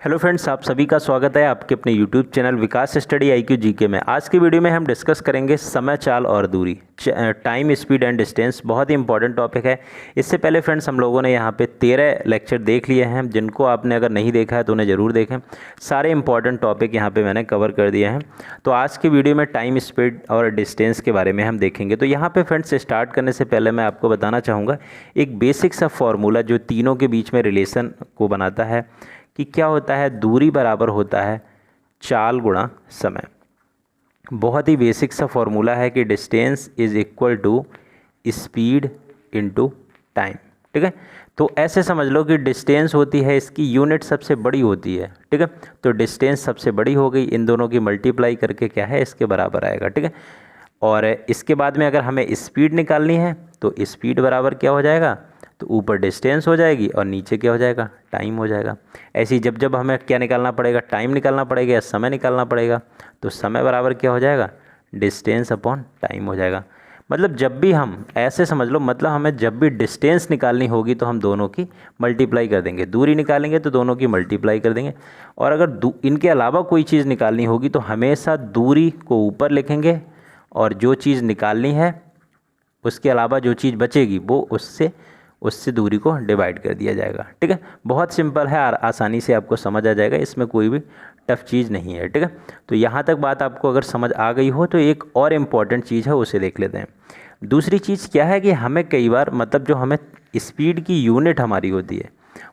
Hello friends, आप सभी का स्वागत है आपके अपने यूट्यूब चैनल विकास स्टडी IQ जीके में। आज की वीडियो में हम डिस्कस करेंगे समय, चाल और दूरी, टाइम, स्पीड एंड डिस्टेंस। बहुत ही इंपॉर्टेंट टॉपिक है। इससे पहले फ्रेंड्स हम लोगों ने यहाँ पे 13 लेक्चर देख लिए हैं, जिनको आपने अगर नहीं देखा है तो उन्हें ज़रूर देखें। सारे इंपॉर्टेंट टॉपिक यहाँ पर मैंने कवर कर दिए हैं। तो आज की वीडियो में टाइम, स्पीड और डिस्टेंस के बारे में हम देखेंगे। तो यहाँ पर फ्रेंड्स स्टार्ट करने से पहले मैं आपको बताना चाहूँगा एक बेसिक सा फॉर्मूला जो तीनों के बीच में रिलेशन को बनाता है कि क्या होता है, दूरी बराबर होता है चाल गुणा समय। बहुत ही बेसिक सा फॉर्मूला है कि distance is equal to speed into time. ठीक है, तो ऐसे समझ लो कि डिस्टेंस होती है, इसकी यूनिट सबसे बड़ी होती है। ठीक है, तो डिस्टेंस सबसे बड़ी हो गई, इन दोनों की मल्टीप्लाई करके क्या है, इसके बराबर आएगा। ठीक है, और इसके बाद में अगर हमें स्पीड निकालनी है तो स्पीड बराबर क्या हो जाएगा, तो ऊपर डिस्टेंस हो जाएगी और नीचे क्या हो जाएगा, टाइम हो जाएगा। ऐसे ही जब जब हमें क्या निकालना पड़ेगा, टाइम निकालना पड़ेगा या समय निकालना पड़ेगा, तो समय बराबर क्या हो जाएगा, डिस्टेंस अपॉन टाइम हो जाएगा। मतलब जब भी हम ऐसे समझ लो, मतलब हमें जब भी डिस्टेंस निकालनी होगी तो हम दोनों की मल्टीप्लाई कर देंगे, दूरी निकालेंगे तो दोनों की मल्टीप्लाई कर देंगे। और अगर इनके अलावा कोई चीज़ निकालनी होगी तो हमेशा दूरी को ऊपर लिखेंगे और जो चीज़ निकालनी है उसके अलावा जो चीज़ बचेगी वो उससे दूरी को डिवाइड कर दिया जाएगा। ठीक है, बहुत सिंपल है, आसानी से आपको समझ आ जाएगा, इसमें कोई भी टफ चीज़ नहीं है। ठीक है, तो यहाँ तक बात आपको अगर समझ आ गई हो तो एक और इम्पॉर्टेंट चीज़ है, उसे देख लेते हैं। दूसरी चीज़ क्या है कि हमें कई बार मतलब जो हमें स्पीड की यूनिट हमारी होती है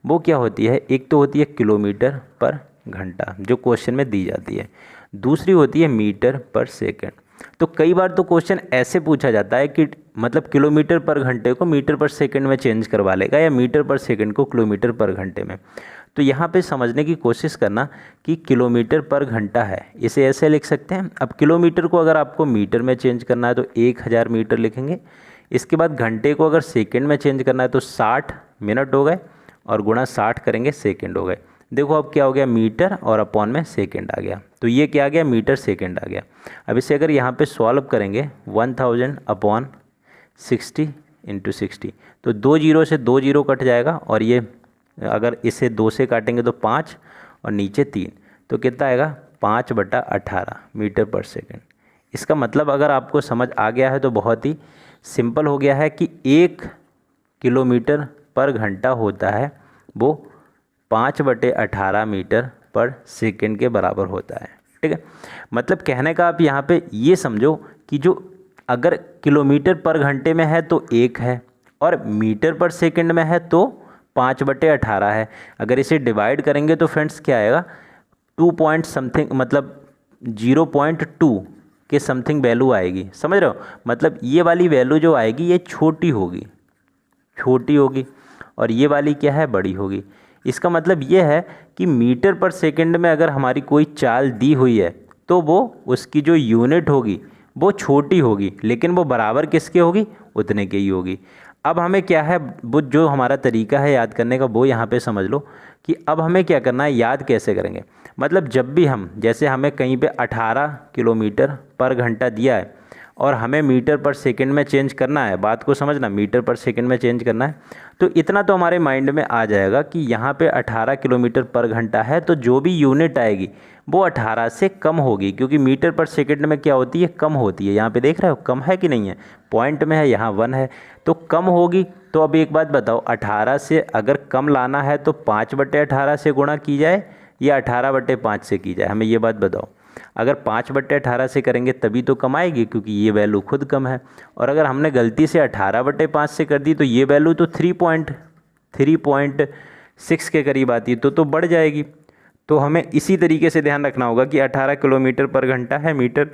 वो क्या होती है, एक तो होती है किलोमीटर पर घंटा जो क्वेश्चन में दी जाती है, दूसरी होती है मीटर पर सेकेंड। तो कई बार तो क्वेश्चन ऐसे पूछा जाता है कि मतलब किलोमीटर पर घंटे को मीटर पर सेकंड में चेंज करवा लेगा या मीटर पर सेकंड को किलोमीटर पर घंटे में। तो यहाँ पे समझने की कोशिश करना कि किलोमीटर पर घंटा है, इसे ऐसे लिख सकते हैं। अब किलोमीटर को अगर आपको मीटर में चेंज करना है तो 1000 मीटर लिखेंगे। इसके बाद घंटे को अगर सेकेंड में चेंज करना है तो 60 मिनट हो गए और गुणा 60 करेंगे सेकेंड हो गए। देखो अब क्या हो गया, मीटर और अपॉन में सेकंड आ गया, तो ये क्या आ गया, मीटर सेकंड आ गया। अब इसे अगर यहाँ पे सॉल्व करेंगे 1000 अपॉन 60 इंटू 60, तो 2 जीरो से 2 जीरो कट जाएगा और ये अगर इसे 2 से काटेंगे तो 5 और नीचे 3, तो कितना आएगा 5/18 मीटर पर सेकेंड। इसका मतलब अगर आपको समझ आ गया है तो बहुत ही सिंपल हो गया है कि 1 किलोमीटर पर घंटा होता है वो 5/18 मीटर पर सेकेंड के बराबर होता है। ठीक है, मतलब कहने का आप यहाँ पे ये समझो कि जो अगर किलोमीटर पर घंटे में है तो 1 है और मीटर पर सेकेंड में है तो 5/18 है। अगर इसे डिवाइड करेंगे तो फ्रेंड्स क्या आएगा, 2 पॉइंट समथिंग, मतलब 0.2 के समथिंग वैल्यू आएगी। समझ रहे हो, मतलब ये वाली वैल्यू जो आएगी ये छोटी होगी और ये वाली क्या है, बड़ी होगी। इसका मतलब ये है कि मीटर पर सेकंड में अगर हमारी कोई चाल दी हुई है तो वो उसकी जो यूनिट होगी वो छोटी होगी, लेकिन वो बराबर किसके होगी, उतने की ही होगी। अब हमें क्या है, वो जो हमारा तरीका है याद करने का वो यहाँ पे समझ लो कि अब हमें क्या करना है, याद कैसे करेंगे। मतलब जब भी हम, जैसे हमें कहीं पे 18 किलोमीटर पर घंटा दिया है और हमें मीटर पर सेकंड में चेंज करना है, बात को समझना, मीटर पर सेकंड में चेंज करना है, तो इतना तो हमारे माइंड में आ जाएगा कि यहाँ पे 18 किलोमीटर पर घंटा है तो जो भी यूनिट आएगी वो 18 से कम होगी, क्योंकि मीटर पर सेकंड में क्या होती है, कम होती है। यहाँ पे देख रहे हो कम है कि नहीं है, पॉइंट में है, यहाँ 1 है तो कम होगी। तो अब एक बात बताओ, 18 से अगर कम लाना है तो 5/18 से गुणा की जाए या 18/5 से की जाए, हमें ये बात बताओ। अगर 5/18 से करेंगे तभी तो कम आएगी, क्योंकि ये वैल्यू खुद कम है। और अगर हमने गलती से 18/5 से कर दी तो ये वैल्यू तो 3.6 के करीब आती है, तो बढ़ जाएगी। तो हमें इसी तरीके से ध्यान रखना होगा कि 18 किलोमीटर पर घंटा है, मीटर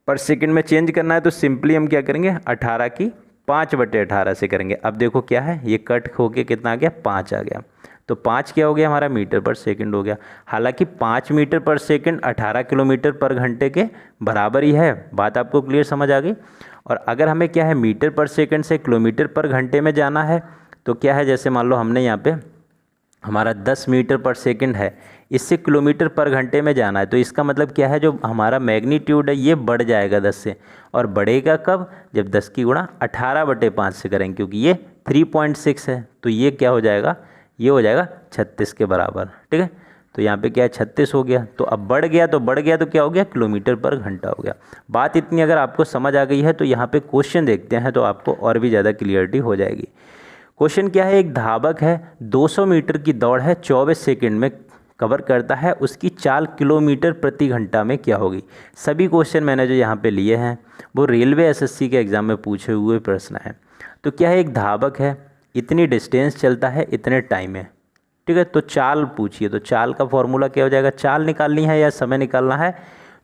पर सेकंड में चेंज करना है तो सिंपली हम क्या करेंगे, 18 की 5/18 से करेंगे। अब देखो क्या है, ये कट होके कितना आ गया, 5 आ गया, तो 5 क्या हो गया हमारा, मीटर पर सेकंड हो गया। हालांकि 5 मीटर पर सेकंड 18 किलोमीटर पर घंटे के बराबर ही है, बात आपको क्लियर समझ आ गई। और अगर हमें क्या है, मीटर पर सेकंड से किलोमीटर पर घंटे में जाना है तो क्या है, जैसे मान लो हमने यहाँ पे हमारा 10 मीटर पर सेकंड है, इससे किलोमीटर पर घंटे में जाना है, तो इसका मतलब क्या है, जो हमारा मैग्नीट्यूड है ये बढ़ जाएगा 10 से। और बढ़ेगा कब, जब 10 की गुणा 18/5 से करेंगे, क्योंकि ये 3.6 है तो ये क्या हो जाएगा, ये हो जाएगा 36 के बराबर। ठीक है, तो यहाँ पे क्या है 36 हो गया। तो अब बढ़ गया तो क्या हो गया, किलोमीटर पर घंटा हो गया। बात इतनी अगर आपको समझ आ गई है तो यहाँ पे क्वेश्चन देखते हैं तो आपको और भी ज़्यादा क्लियरिटी हो जाएगी। क्वेश्चन क्या है, एक धावक है 200 मीटर की दौड़ है 24 सेकंड में कवर करता है, उसकी चाल किलोमीटर प्रति घंटा में क्या होगी। सभी क्वेश्चन मैंने जो यहाँ पे लिए हैं वो रेलवे एसएससी के एग्ज़ाम में पूछे हुए प्रश्न हैं। तो क्या है, एक धावक है, इतनी डिस्टेंस चलता है इतने टाइम में, ठीक है। तो चाल पूछिए, तो चाल का फॉर्मूला क्या हो जाएगा, चाल निकालनी है या समय निकालना है,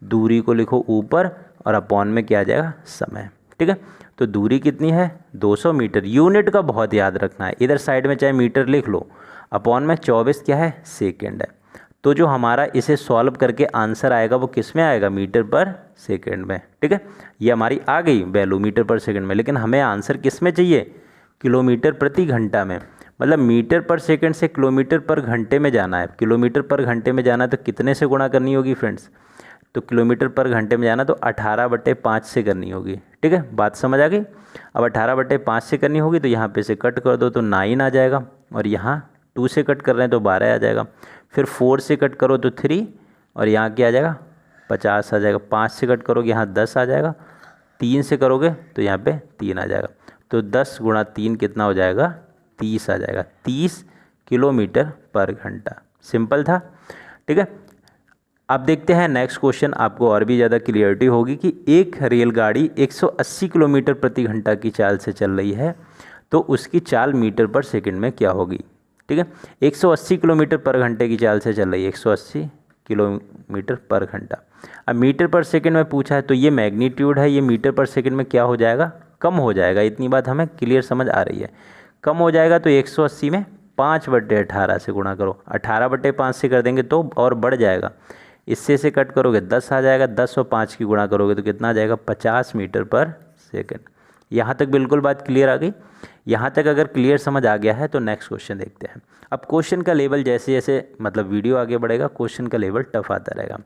दूरी को लिखो ऊपर और अपॉन में क्या आ जाएगा, समय, ठीक है। तो दूरी कितनी है 200 मीटर, यूनिट का बहुत याद रखना है, इधर साइड में चाहे मीटर लिख लो, अपॉन में 24 क्या है, सेकेंड है। तो जो हमारा इसे सॉल्व करके आंसर आएगा वो किस में आएगा, मीटर पर सेकेंड में, ठीक है। ये हमारी आ गई वैल्यू मीटर पर सेकेंड में, लेकिन हमें आंसर किस में चाहिए, किलोमीटर प्रति घंटा में। मतलब मीटर पर सेकंड से किलोमीटर पर घंटे में जाना है, किलोमीटर पर घंटे में जाना है तो कितने से गुणा करनी होगी फ्रेंड्स, तो किलोमीटर पर घंटे में जाना तो 18/5 से करनी होगी, ठीक है। बात समझ आ गई। अब 18/5 से करनी होगी तो यहाँ पे से कट कर दो तो 9 आ जाएगा, और यहाँ 2 से कट कर रहे हैं तो 12 आ जाएगा, फिर 4 से कट करो तो 3, और यहाँ क्या आ जाएगा 50 आ जाएगा, 5 से कट करोगे यहाँ 10 आ जाएगा, 3 से करोगे तो यहाँ पे 3 आ जाएगा। तो 10 × 3 कितना हो जाएगा, 30 आ जाएगा, 30 किलोमीटर पर घंटा। सिंपल था, ठीक है। अब देखते हैं नेक्स्ट क्वेश्चन, आपको और भी ज़्यादा क्लियरिटी होगी कि एक रेलगाड़ी 180 किलोमीटर प्रति घंटा की चाल से चल रही है तो उसकी चाल मीटर पर सेकंड में क्या होगी, ठीक है। 180 किलोमीटर पर घंटे की चाल से चल रही है, 180 किलोमीटर पर घंटा। अब मीटर पर सेकंड में पूछा है तो ये मैग्नीट्यूड है, ये मीटर पर सेकंड में क्या हो जाएगा, कम हो जाएगा। इतनी बात हमें क्लियर समझ आ रही है, कम हो जाएगा। तो 180 में 5/18 से गुणा करो, 18/5 से कर देंगे तो और बढ़ जाएगा, इससे से कट करोगे 10 आ जाएगा, 10 और 5 की गुणा करोगे तो कितना आ जाएगा, 50 मीटर पर सेकंड। यहाँ तक बिल्कुल बात क्लियर आ गई। यहाँ तक अगर क्लियर समझ आ गया है तो नेक्स्ट क्वेश्चन देखते हैं। अब क्वेश्चन का लेवल जैसे जैसे मतलब वीडियो आगे बढ़ेगा क्वेश्चन का लेवल टफ आता रहेगा।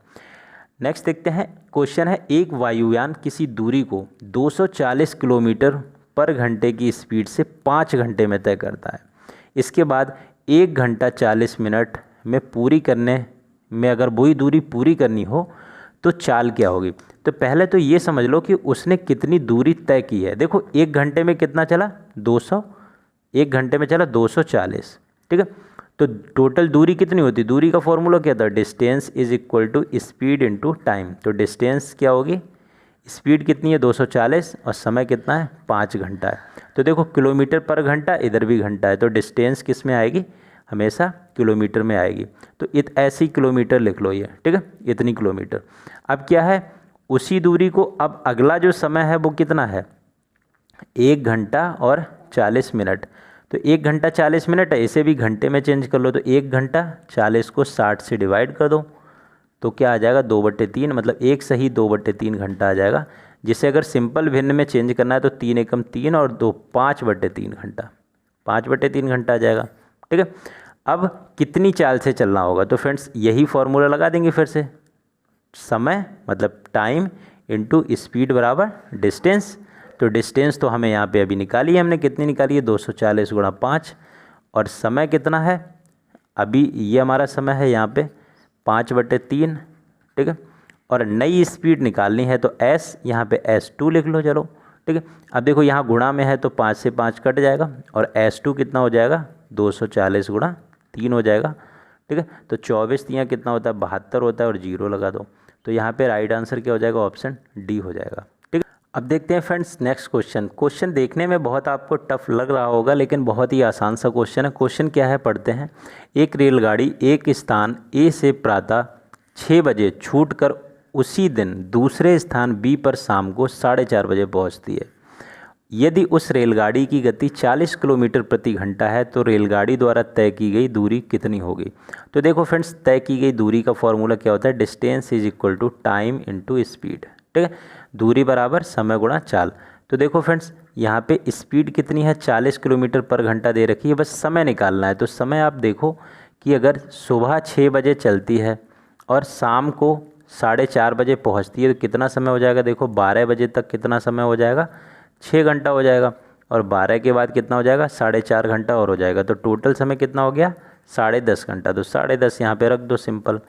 नेक्स्ट देखते हैं, क्वेश्चन है एक वायुयान किसी दूरी को 240 किलोमीटर पर घंटे की स्पीड से 5 घंटे में तय करता है। इसके बाद 1 घंटा 40 मिनट में पूरी करने में अगर वही दूरी पूरी करनी हो तो चाल क्या होगी। तो पहले तो ये समझ लो कि उसने कितनी दूरी तय की है। देखो 1 घंटे में कितना चला 200, 1 घंटे में चला 240, ठीक है। तो टोटल दूरी कितनी होती, दूरी का फॉर्मूला क्या था, distance is equal to speed into time. तो डिस्टेंस क्या होगी, स्पीड कितनी है 240 और समय कितना है 5 घंटा है। तो देखो किलोमीटर पर घंटा, इधर भी घंटा है, तो डिस्टेंस किस में आएगी, हमेशा किलोमीटर में आएगी। तो ऐसी किलोमीटर लिख लो ये, ठीक है, इतनी किलोमीटर। अब क्या है, उसी दूरी को अब अगला जो समय है वो कितना है 1 घंटा और 40 मिनट। तो 1 घंटा 40 मिनट है, इसे भी घंटे में चेंज कर लो। तो 1 घंटा 40 को 60 से डिवाइड कर दो तो क्या आ जाएगा 2/3, मतलब 1 सही 2/3 घंटा आ जाएगा। जिसे अगर सिंपल भिन्न में चेंज करना है तो 3 एकम 3 और 2 5/3 घंटा, 5/3 घंटा आ जाएगा, ठीक है। अब कितनी चाल से चलना होगा, तो फ्रेंड्स यही फॉर्मूला लगा देंगे फिर से, समय मतलब टाइम इनटू स्पीड बराबर डिस्टेंस। तो डिस्टेंस तो हमें यहाँ पे अभी निकाली है, हमने कितनी निकाली है 240 × 5, और समय कितना है अभी ये हमारा समय है यहाँ पे 5/3, ठीक है। और नई स्पीड निकालनी है तो s यहाँ पे s2 लिख लो, चलो ठीक है। अब देखो यहाँ गुणा में है तो 5 से 5 कट जाएगा और s2 कितना हो जाएगा 240 × 3 हो जाएगा, ठीक है। तो 24 यहाँ कितना होता है 72 होता है और 0 लगा दो। तो यहाँ पे राइट आंसर क्या हो जाएगा, ऑप्शन डी हो जाएगा, ठीक है। अब देखते हैं फ्रेंड्स नेक्स्ट क्वेश्चन। क्वेश्चन देखने में बहुत आपको टफ लग रहा होगा लेकिन बहुत ही आसान सा क्वेश्चन है। क्वेश्चन क्या है पढ़ते हैं। एक रेलगाड़ी एक स्थान ए से प्रातः 6 बजे छूटकर उसी दिन दूसरे स्थान बी पर शाम को 4:30 बजे पहुंचती है। यदि उस रेलगाड़ी की गति 40 किलोमीटर प्रति घंटा है तो रेलगाड़ी द्वारा तय की गई दूरी कितनी होगी। तो देखो फ्रेंड्स तय की गई दूरी का फॉर्मूला क्या होता है, distance is equal to time into speed, ठीक है। दूरी बराबर समय गुणा चाल। तो देखो फ्रेंड्स यहाँ पे स्पीड कितनी है 40 किलोमीटर पर घंटा दे रखी है, बस समय निकालना है। तो समय आप देखो कि अगर सुबह 6 बजे चलती है और शाम को 4:30 बजे पहुँचती है तो कितना समय हो जाएगा, देखो 12 बजे तक कितना समय हो जाएगा 6 घंटा हो जाएगा, और 12 के बाद कितना हो जाएगा 4:30 घंटा और हो जाएगा। तो टोटल समय कितना हो गया 10.5 घंटा, तो 10.5 यहाँ पे रख दो सिंपल।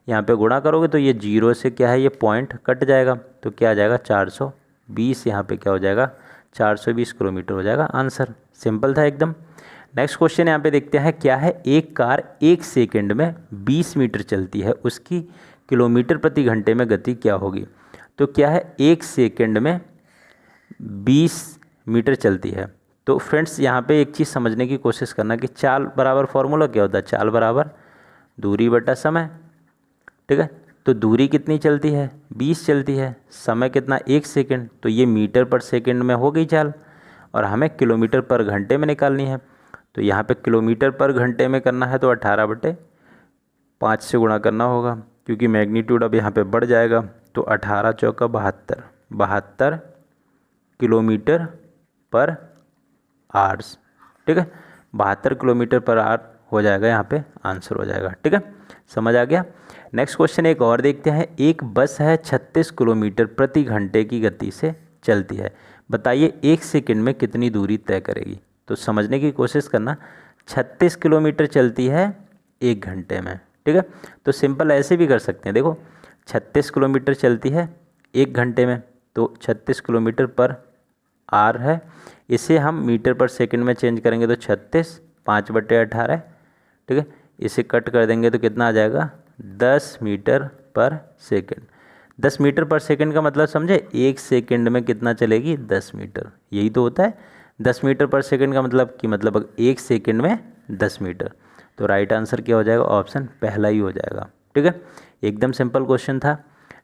यहाँ पे गुणा करोगे तो ये 0 से क्या है, ये पॉइंट कट जाएगा, तो क्या आ जाएगा 420, यहाँ पे क्या हो जाएगा 420 किलोमीटर हो जाएगा आंसर। सिंपल था एकदम। नेक्स्ट क्वेश्चन यहाँ पे देखते हैं, क्या है, एक कार 1 सेकंड में 20 मीटर चलती है, उसकी किलोमीटर प्रति घंटे में गति क्या होगी। तो क्या है, 1 सेकंड में 20 मीटर चलती है। तो फ्रेंड्स यहाँ पे एक चीज़ समझने की कोशिश करना कि चाल बराबर फॉर्मूला क्या होता है, चाल बराबर दूरी बटा समय। ठीक है, तो दूरी कितनी चलती है, 20 चलती है, समय कितना 1 सेकंड, तो ये मीटर पर सेकंड में हो गई चाल, और हमें किलोमीटर पर घंटे में निकालनी है। तो यहाँ पे किलोमीटर पर घंटे में करना है तो 18/5 से गुणा करना होगा, क्योंकि मैग्नीट्यूड अब यहाँ पे बढ़ जाएगा। तो 18 चौका 72 किलोमीटर पर आवर्स। ठीक है, 72 किलोमीटर पर आवर हो जाएगा, यहाँ पे आंसर हो जाएगा। ठीक है, समझ आ गया। नेक्स्ट क्वेश्चन एक और देखते हैं, एक बस है 36 किलोमीटर प्रति घंटे की गति से चलती है, बताइए 1 सेकंड में कितनी दूरी तय करेगी। तो समझने की कोशिश करना, 36 किलोमीटर चलती है 1 घंटे में। ठीक है, तो सिंपल ऐसे भी कर सकते हैं, देखो 36 किलोमीटर चलती है 1 घंटे में, तो 36 किलोमीटर पर आर है, इसे हम मीटर पर सेकंड में चेंज करेंगे तो 36 5/18। ठीक है, इसे कट कर देंगे तो कितना आ जाएगा 10 मीटर पर सेकंड। 10 मीटर पर सेकंड का मतलब समझे, 1 सेकंड में कितना चलेगी 10 मीटर, यही तो होता है 10 मीटर पर सेकंड का मतलब कि मतलब 1 सेकंड में 10 मीटर। तो राइट आंसर क्या हो जाएगा, ऑप्शन पहला ही हो जाएगा। ठीक है, एकदम सिंपल क्वेश्चन था।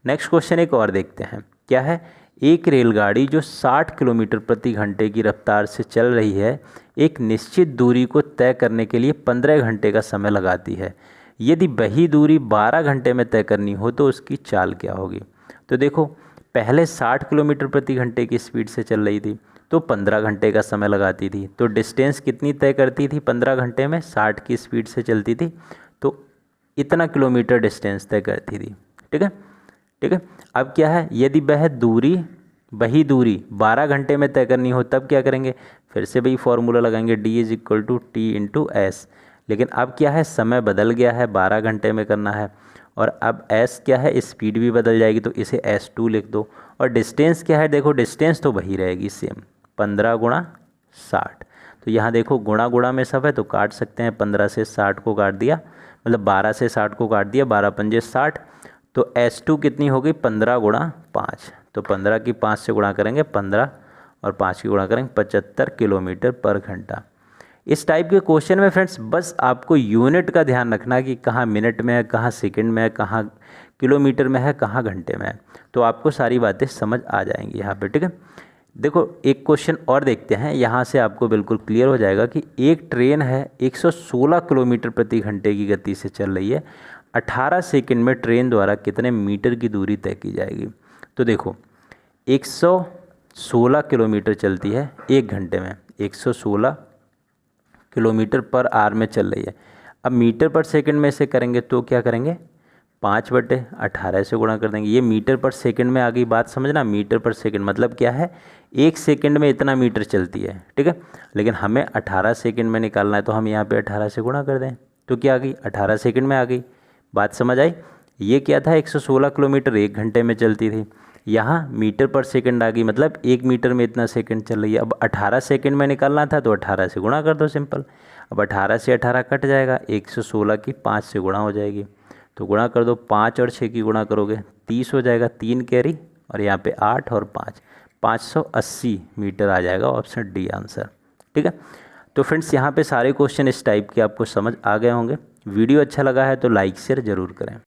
नेक्स्ट क्वेश्चन एक और देखते हैं, क्या है, एक रेलगाड़ी जो 60 किलोमीटर प्रति घंटे की रफ्तार से चल रही है, एक निश्चित दूरी को तय करने के लिए 15 घंटे का समय लगाती है, यदि वही दूरी 12 घंटे में तय करनी हो तो उसकी चाल क्या होगी। तो देखो, पहले 60 किलोमीटर प्रति घंटे की स्पीड से चल रही थी तो 15 घंटे का समय लगाती थी, तो डिस्टेंस कितनी तय करती थी 15 घंटे में, 60 की स्पीड से चलती थी तो इतना किलोमीटर डिस्टेंस तय करती थी। ठीक है, ठीक है, अब क्या है, यदि वही दूरी 12 घंटे में तय करनी हो तब क्या करेंगे, फिर से वही फॉर्मूला लगाएंगे, D=T/S। लेकिन अब क्या है, समय बदल गया है, 12 घंटे में करना है, और अब S क्या है, स्पीड भी बदल जाएगी, तो इसे S2 लिख दो। और डिस्टेंस क्या है, देखो डिस्टेंस तो वही रहेगी सेम, 15 × 60। तो यहाँ देखो गुणा गुणा में सब है तो काट सकते हैं, 15 से 60 को काट दिया, मतलब 12 से 60 को काट दिया, 12 पंजे 60, तो S2 कितनी हो गई 15 × 5, तो 15 की 5 से गुणा करेंगे 15 और 5 की गुणा करेंगे 75 किलोमीटर पर घंटा। इस टाइप के क्वेश्चन में फ्रेंड्स बस आपको यूनिट का ध्यान रखना कि कहाँ मिनट में है, कहाँ सेकंड में है, कहाँ किलोमीटर में है, कहाँ घंटे में है, तो आपको सारी बातें समझ आ जाएंगी यहाँ पे। ठीक है, देखो एक क्वेश्चन और देखते हैं, यहाँ से आपको बिल्कुल क्लियर हो जाएगा कि एक ट्रेन है 116 किलोमीटर प्रति घंटे की गति से चल रही है, 18 सेकंड में ट्रेन द्वारा कितने मीटर की दूरी तय की जाएगी। तो देखो 116 किलोमीटर चलती है 1 घंटे में, 116 किलोमीटर पर आवर में चल रही है। अब मीटर पर सेकंड में से करेंगे तो क्या करेंगे, 5/18 से गुणा कर देंगे, ये मीटर पर सेकंड में आ गई बात, समझना मीटर पर सेकंड मतलब क्या है, 1 सेकंड में इतना मीटर चलती है। ठीक है, लेकिन हमें 18 सेकंड में निकालना है तो हम यहाँ पे 18 से गुणा कर दें तो क्या आ गई, 18 सेकंड में आ गई। बात समझ आई, ये क्या था 116 किलोमीटर 1 घंटे में चलती थी, यहाँ मीटर पर सेकंड आ गई, मतलब 1 मीटर में इतना सेकंड चल रही है। अब 18 सेकंड में निकालना था तो 18 से गुणा कर दो सिंपल। अब 18 से 18 कट जाएगा, 116 की 5 से गुणा हो जाएगी, तो गुणा कर दो, 5 और 6 की गुणा करोगे 30 हो जाएगा, 3 कैरी और यहाँ पे 8 और 5, 580 मीटर आ जाएगा, ऑप्शन डी आंसर। ठीक है, तो फ्रेंड्स यहाँ पे सारे क्वेश्चन इस टाइप के आपको समझ आ गए होंगे। वीडियो अच्छा लगा है तो लाइक शेयर ज़रूर करें।